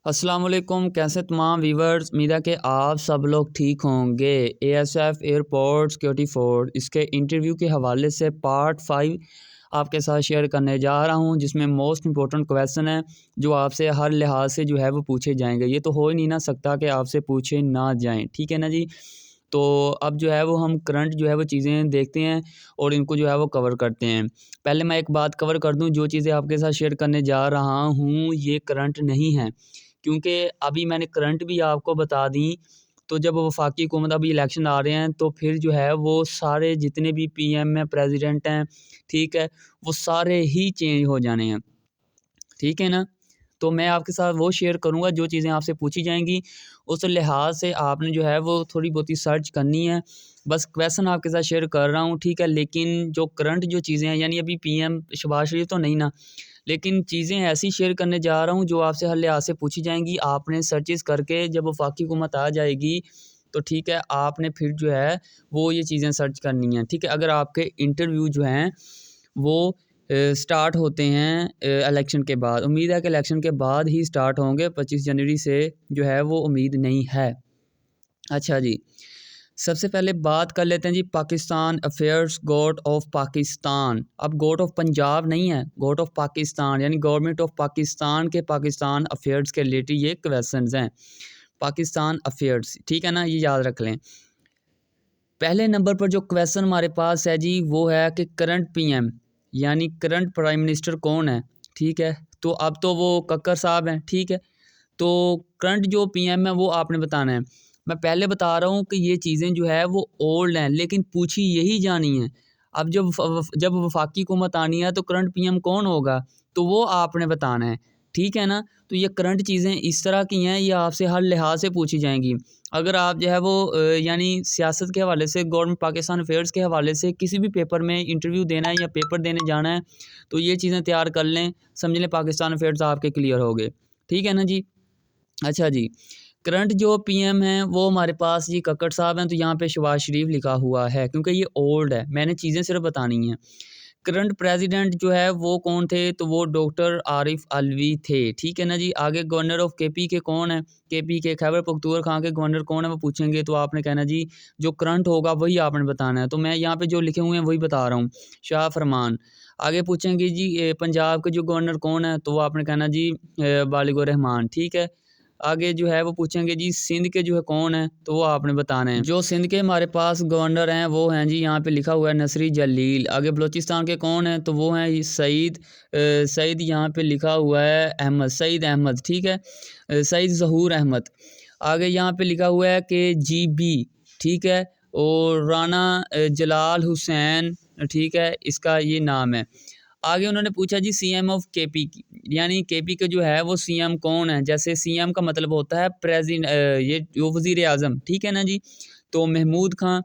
अस्सलाम वालेकुम। कैसे तमाम व्यूवर्स, उम्मीद है कि आप सब लोग ठीक होंगे। एएसएफ एयरपोर्ट सिक्योरिटी फोर्स इसके इंटरव्यू के हवाले से पार्ट 5 आपके साथ शेयर करने जा रहा हूं, जिसमें मोस्ट इंपॉर्टेंट क्वेश्चन है जो आपसे हर लिहाज से जो है वो पूछे जाएंगे। ये तो हो ही नहीं ना सकता कि आपसे पूछे ना जाएं, ठीक है ना जी। तो अब जो है वो हम करंट जो है वो चीज़ें देखते हैं और इनको जो है वो कवर करते हैं। पहले मैं एक बात कवर कर दूं, जो चीज़ें आपके साथ शेयर करने जा रहा हूं ये करंट नहीं है, क्योंकि अभी मैंने करंट भी आपको बता दी। तो जब वफाकी हुकूमत अभी इलेक्शन आ रहे हैं तो फिर जो है वो सारे जितने भी पीएम हैं, प्रेसिडेंट हैं, ठीक है, वो सारे ही चेंज हो जाने हैं, ठीक है ना। तो मैं आपके साथ वो शेयर करूँगा जो चीज़ें आपसे पूछी जाएंगी, उस लिहाज से आपने जो है वो थोड़ी बहुत ही सर्च करनी है। बस क्वेश्चन आपके साथ शेयर कर रहा हूँ, ठीक है। लेकिन जो करंट जो चीज़ें हैं, यानी अभी पीएम शहबाज शरीफ तो नहीं ना, लेकिन चीज़ें ऐसी शेयर करने जा रहा हूँ जो आपसे हर लिहाज से पूछी जाएंगी। आपने सर्चेस करके जब वफाकी हुकूमत आ जाएगी तो ठीक है, आपने फिर जो है वो ये चीज़ें सर्च करनी है, ठीक है। अगर आपके इंटरव्यू जो हैं वो स्टार्ट होते हैं इलेक्शन के बाद, उम्मीद है कि इलेक्शन के बाद ही स्टार्ट होंगे, 25 जनवरी से जो है वो उम्मीद नहीं है। अच्छा जी, सबसे पहले बात कर लेते हैं जी Pakistan affairs, goat of Pakistan. अब गोट ऑफ पंजाब नहीं है, गोट ऑफ पाकिस्तान यानी गवर्नमेंट ऑफ पाकिस्तान के पाकिस्तान अफेयर्स के रिलेटेड ये क्वेश्चंस हैं। पाकिस्तान अफेयर्स, ठीक है ना, ये याद रख लें। पहले नंबर पर जो क्वेश्चन हमारे पास है जी वो है कि करंट पीएम यानी करंट प्राइम मिनिस्टर कौन है, ठीक है। तो अब तो वो कक्कर साहब हैं, ठीक है। तो करंट जो पीएम है वो आपने बताना है। मैं पहले बता रहा हूँ कि ये चीज़ें जो है वो ओल्ड हैं, लेकिन पूछी यही जानी है। अब जब वफाकी हुकूमत आनी है तो करंट पीएम कौन होगा, तो वो आपने बताना है, ठीक है ना। तो ये करंट चीज़ें इस तरह की हैं, ये आपसे हर लिहाज से पूछी जाएंगी। अगर आप जो है वो यानी सियासत के हवाले से, गवर्नमेंट पाकिस्तान अफेयर्स के हवाले से किसी भी पेपर में इंटरव्यू देना है या पेपर देने जाना है तो ये चीज़ें तैयार कर लें, समझ लें पाकिस्तान अफेयर्स आपके क्लियर हो गए, ठीक है ना जी। अच्छा जी, करंट जो पीएम हैं वो हमारे पास जी कक्कड़ साहब हैं, तो यहाँ पे शहबाज शरीफ लिखा हुआ है क्योंकि ये ओल्ड है, मैंने चीज़ें सिर्फ बतानी हैं। करंट प्रेसिडेंट जो है वो कौन थे, तो वो डॉक्टर आरिफ अलवी थे, ठीक है ना जी। आगे गवर्नर ऑफ केपी के कौन है, केपी के खैबर पख्तूनख्वा के गवर्नर कौन है वो पूछेंगे तो आपने कहना जी जो करंट होगा वही आपने बताना है। तो मैं यहाँ पे जो लिखे हुए हैं वही बता रहा हूँ, शाह फरमान। आगे पूछेंगे जी पंजाब के जो गवर्नर कौन है, तो वो आपने कहना जी बालिगुर रहमान, ठीक है। आगे जो है वो पूछेंगे जी सिंध के जो है कौन है, तो वो आपने बताना है। जो सिंध के हमारे पास गवर्नर हैं वो हैं जी, यहाँ पे लिखा हुआ है नसरी जलील। आगे बलूचिस्तान के कौन है, तो वो हैं ये सईद, यहाँ पे लिखा हुआ है अहमद, सईद अहमद, ठीक है, सईद ज़हूर अहमद। आगे यहाँ पे लिखा हुआ है कि जीबी, ठीक है, और राना जलाल हुसैन, ठीक है, इसका ये नाम है। आगे उन्होंने पूछा जी सीएम ऑफ केपी की, यानी केपी के जो है वो सीएम कौन है। जैसे सीएम का मतलब होता है प्रेसिडेंट, ये जो वज़ीर आज़म, ठीक है ना जी। तो महमूद खां।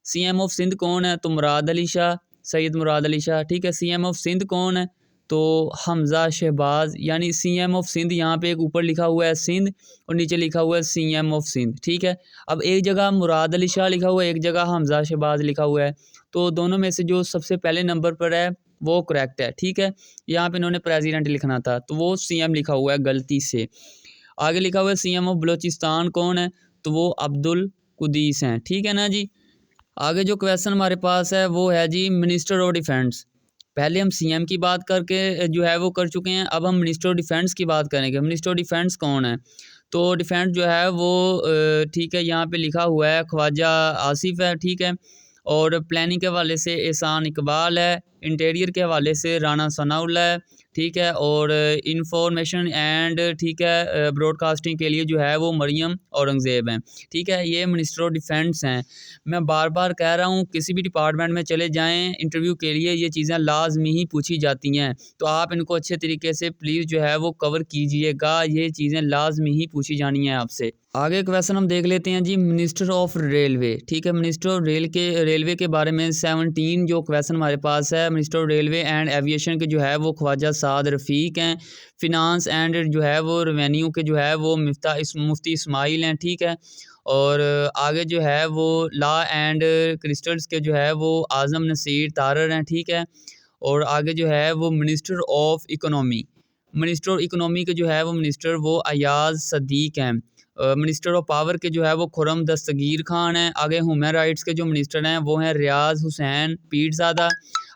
सीएम ऑफ सिंध कौन है, तो मुराद अली शाह, सैयद मुराद अली शाह, ठीक है। सीएम ऑफ सिंध कौन है, तो हमज़ा शहबाज, यानी सीएम ऑफ सिंध यहाँ पे एक ऊपर लिखा हुआ है सिंध और नीचे लिखा हुआ है सीएम ऑफ सिंध, ठीक है। अब एक जगह मुराद अली शाह लिखा हुआ है, एक जगह हमज़ा शहबाज लिखा हुआ है, तो दोनों में से जो सबसे पहले नंबर पर है वो करेक्ट है, ठीक है। यहाँ पे इन्होंने प्रेसिडेंट लिखना था तो वो सीएम लिखा हुआ है गलती से। आगे लिखा हुआ है सीएम ऑफ बलूचिस्तान कौन है, तो वो अब्दुल कुदीस हैं, ठीक है ना जी। आगे जो क्वेश्चन हमारे पास है वो है जी मिनिस्टर ऑफ डिफेंस। पहले हम सीएम की बात करके जो है वो कर चुके हैं, अब हम मिनिस्टर ऑफ डिफेंस की बात करेंगे। मिनिस्टर ऑफ डिफेंस कौन है, तो डिफेंस जो है वो ठीक है, यहाँ पे लिखा हुआ है ख्वाजा आसिफ है, ठीक है। और प्लानिंग के हवाले से एहसान इकबाल है, इंटीरियर के हवाले से राना सनाउल्लाह है, ठीक है। और इंफॉर्मेशन एंड, ठीक है, ब्रॉडकास्टिंग के लिए जो है वो मरियम औरंगज़ेब हैं, ठीक है। ये मिनिस्टर ऑफ डिफेंस हैं। मैं बार बार कह रहा हूँ किसी भी डिपार्टमेंट में चले जाएं इंटरव्यू के लिए ये चीज़ें लाजमी ही पूछी जाती हैं, तो आप इनको अच्छे तरीके से प्लीज़ जो है वो कवर कीजिएगा, ये चीज़ें लाजमी ही पूछी जानी है आपसे। आगे क्वेश्चन हम देख लेते हैं जी मिनिस्टर ऑफ रेलवे, ठीक है। मिनिस्टर ऑफ रेलवे के बारे में 17 जो क्वेश्चन हमारे पास है। Minister of railway and aviation के जो है वो ख्वाजा साद रफ़ीक हैं। फिनांस एंड जो है वो रेवेन्यू के जो है वो मुफ्ती इस्माइल हैं, ठीक है। और आगे जो है वो लॉ एंड क्रिस्टल्स के जो है वो आज़म नसीर तारर हैं, ठीक है। और आगे जो है वो minister of economy minister of economy के जो है वो मिनिस्टर वो अयाज सदीक हैं। मिनिस्टर ऑफ पावर के जो है वो खुरम दस्तगीर खान हैं। आगे ह्यूमन राइट्स के जो मिनिस्टर हैं वो हैं रियाज हुसैन पीरज़ादा।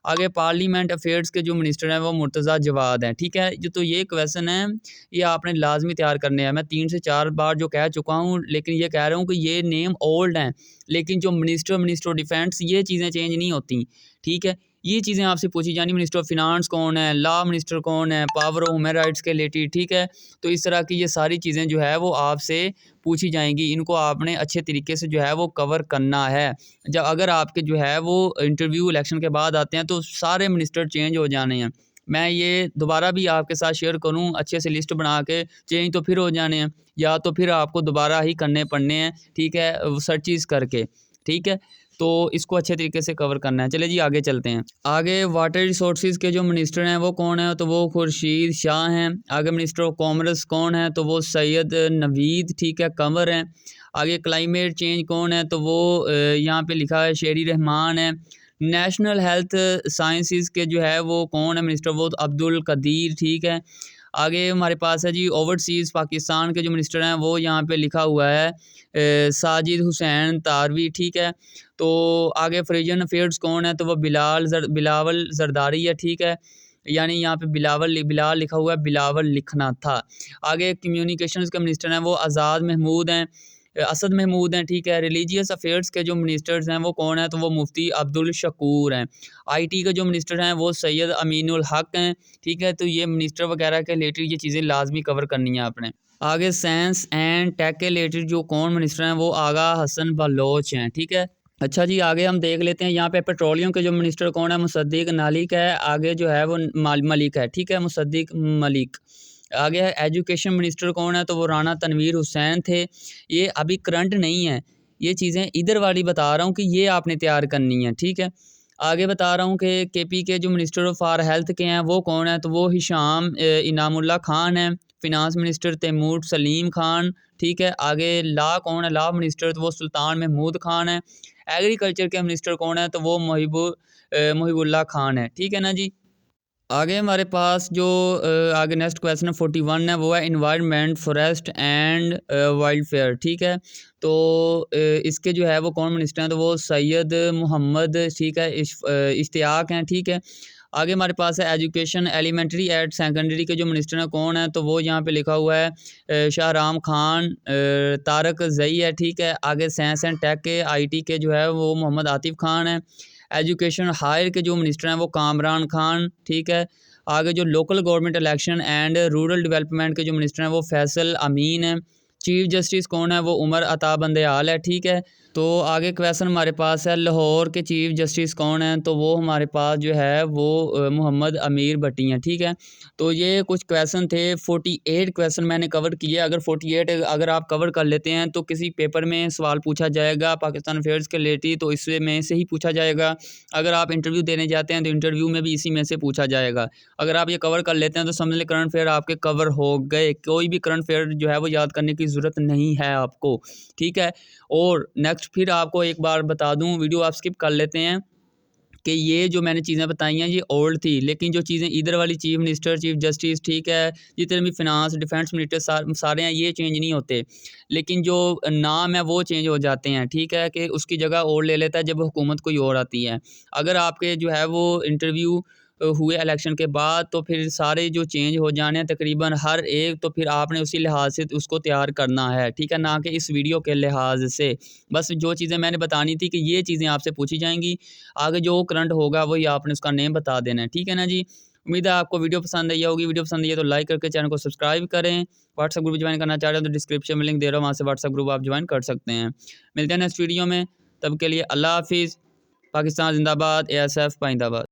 आगे पार्लियामेंट अफेयर्स के जो मिनिस्टर हैं वो मुर्तज़ा जवाद हैं। ठीक है, जो तो ये क्वेश्चन है ये आपने लाजमी तैयार करने हैं। मैं 3 से 4 बार जो कह चुका हूँ, लेकिन ये कह रहा हूँ कि ये नेम ओल्ड हैं, लेकिन जो मिनिस्टर ऑफ डिफेंस ये चीज़ें चेंज नहीं होती। ठीक है, ये चीज़ें आपसे पूछी जानी। मिनिस्टर ऑफ फिनांस कौन है, लॉ मिनिस्टर कौन है, पावर ऑफ ह्यूमन राइट्स के रिलेटेड। ठीक है, तो इस तरह की ये सारी चीज़ें जो है वो आपसे पूछी जाएंगी। इनको आपने अच्छे तरीके से जो है वो कवर करना है। जब अगर आपके जो है वो इंटरव्यू इलेक्शन के बाद आते हैं तो सारे मिनिस्टर चेंज हो जाने हैं। मैं ये दोबारा भी आपके साथ शेयर करूं अच्छे से लिस्ट बना के, चेंज तो फिर हो जाने हैं या तो फिर आपको दोबारा ही करने पड़ने हैं। ठीक है, सर्चेस करके। ठीक है, तो इसको अच्छे तरीके से कवर करना है। चलिए जी आगे चलते हैं। आगे वाटर रिसोर्सेज के जो मिनिस्टर हैं वो कौन है, तो वो खुर्शीद शाह हैं। आगे मिनिस्टर ऑफ कॉमर्स कौन है, तो वो सैयद नवीद ठीक है कंवर हैं। आगे क्लाइमेट चेंज कौन है, तो वो यहाँ पे लिखा है शेरी रहमान है। नेशनल हेल्थ साइंसेस के जो है वो कौन है मिनिस्टर, वो अब्दुल कदीर ठीक है। आगे हमारे पास है जी ओवरसीज़ पाकिस्तान के जो मिनिस्टर हैं वो यहाँ पे लिखा हुआ है साजिद हुसैन तारवी ठीक है। तो आगे फ्रीजन अफेयर्स कौन है, तो वो बिलावल जरदारी है। ठीक है, यानी यहाँ पे बिलाल लिखा हुआ है, बिलावल लिखना था। आगे कम्युनिकेशंस के मिनिस्टर हैं वो आज़ाद महमूद हैं, असद महमूद हैं। ठीक है, रिलीजियस अफेयर्स के जो मिनिस्टर्स हैं वो कौन है, तो वो मुफ्ती अब्दुल शकूर हैं। आईटी के जो मिनिस्टर हैं वो सैयद अमीनुल हक हैं। ठीक है, तो ये मिनिस्टर वगैरह के रिलेटेड ये चीज़ें लाजमी कवर करनी है आपने। आगे साइंस एंड टेक के रिलेटेड जो कौन मिनिस्टर हैं वो आगा हसन बलोच हैं। ठीक है, अच्छा जी आगे हम देख लेते हैं। यहाँ पे पेट्रोलियम के जो मिनिस्टर कौन है, मुसद्दिक नालिक है। आगे जो है वो मलिक है। ठीक है, मुसद्दिक मलिक। आगे है एजुकेशन मिनिस्टर कौन है, तो वो राना तनवीर हुसैन थे। ये अभी करंट नहीं है, ये चीज़ें इधर वाली बता रहा हूँ कि ये आपने तैयार करनी है। ठीक है, आगे बता रहा हूँ कि केपी के जो मिनिस्टर फॉर हेल्थ के हैं वो कौन है, तो वो हिशाम इनामुल्ला खान है। Finance minister Taimur Salim Khan. ठीक है, आगे लॉ कौन है, लॉ मिनिस्टर तो वो सुल्तान महमूद खान है। एग्रीकल्चर के मिनिस्टर कौन है, तो वो मुहिबुल्ला खान है। ठीक है ना जी। आगे हमारे पास जो आगे नेक्स्ट क्वेश्चन है 41 है, वो है इन्वायरमेंट फॉरेस्ट एंड वाइल्डफेयर। ठीक है, तो इसके जो है वो कौन मिनिस्टर हैं, तो वो सैयद मोहम्मद ठीक है इश्तियाक हैं। ठीक है, आगे हमारे पास है एजुकेशन एलिमेंट्री एंड सेकेंडरी के जो मिनिस्टर हैं कौन है, तो वो यहाँ पे लिखा हुआ है शाहराम खान तारक जई है। ठीक है, आगे साइंस एंड टेक के आईटी के जो है वो मोहम्मद आतिफ खान है। एजुकेशन हायर के जो मिनिस्टर हैं वो कामरान खान। ठीक है, आगे जो local government election and rural development के जो मिनिस्टर हैं वो फैसल अमीन हैं। चीफ जस्टिस कौन है, वो उमर अता बंदयाल है। ठीक है, तो आगे क्वेश्चन हमारे पास है लाहौर के चीफ जस्टिस कौन है, तो वो हमारे पास जो है वो मोहम्मद अमीर भट्टी हैं। ठीक है, तो ये कुछ क्वेश्चन थे, 48 क्वेश्चन मैंने कवर किए। अगर 48 अगर आप कवर कर लेते हैं तो किसी पेपर में सवाल पूछा जाएगा पाकिस्तान अफेयर्स के रिलेटेड, तो इससे में से ही पूछा जाएगा। अगर आप इंटरव्यू देने जाते हैं तो इंटरव्यू में भी इसी में से पूछा जाएगा। अगर आप ये कवर कर लेते हैं तो समझ लें करंट अफेयर आपके कवर हो गए। कोई भी करंट अफेयर जो है वो याद करने की ज़रूरत नहीं है आपको। ठीक है, और नेक्स्ट फिर आपको एक बार बता दूं, वीडियो आप स्किप कर लेते हैं कि ये जो मैंने चीज़ें बताई हैं ये ओल्ड थी, लेकिन जो चीज़ें इधर वाली चीफ मिनिस्टर चीफ जस्टिस ठीक है जितने भी फिनांस डिफेंस मिनिस्टर सारे हैं ये चेंज नहीं होते, लेकिन जो नाम है वो चेंज हो जाते हैं। ठीक है, कि उसकी जगह और ले लेता है जब हुकूमत कोई और आती है। अगर आपके जो है वो इंटरव्यू हुए इलेक्शन के बाद तो फिर सारे जो चेंज हो जाने हैं तकरीबन हर एक, तो फिर आपने उसी लिहाज से उसको तैयार करना है। ठीक है, ना कि इस वीडियो के लिहाज से। बस जो चीज़ें मैंने बतानी थी कि ये चीज़ें आपसे पूछी जाएंगी, आगे जो करंट होगा वही आपने उसका नेम बता देना है। ठीक है ना जी, उम्मीद है आपको वीडियो पसंद आई होगी। वीडियो पसंद आई है तो लाइक करके चैनल को सब्सक्राइब करें। व्हाट्सएप ग्रुप ज्वाइन करना चाह रहे हो तो डिस्क्रिप्शन में लिंक दे रहा हूँ, वहाँ से व्हाट्सएप ग्रुप आप ज्वाइन कर सकते हैं। मिलते हैं नेक्स्ट वीडियो में, तब के लिए अल्लाह हाफिज़। पाकिस्तान जिंदाबाद, ASF पाइंदाबाद।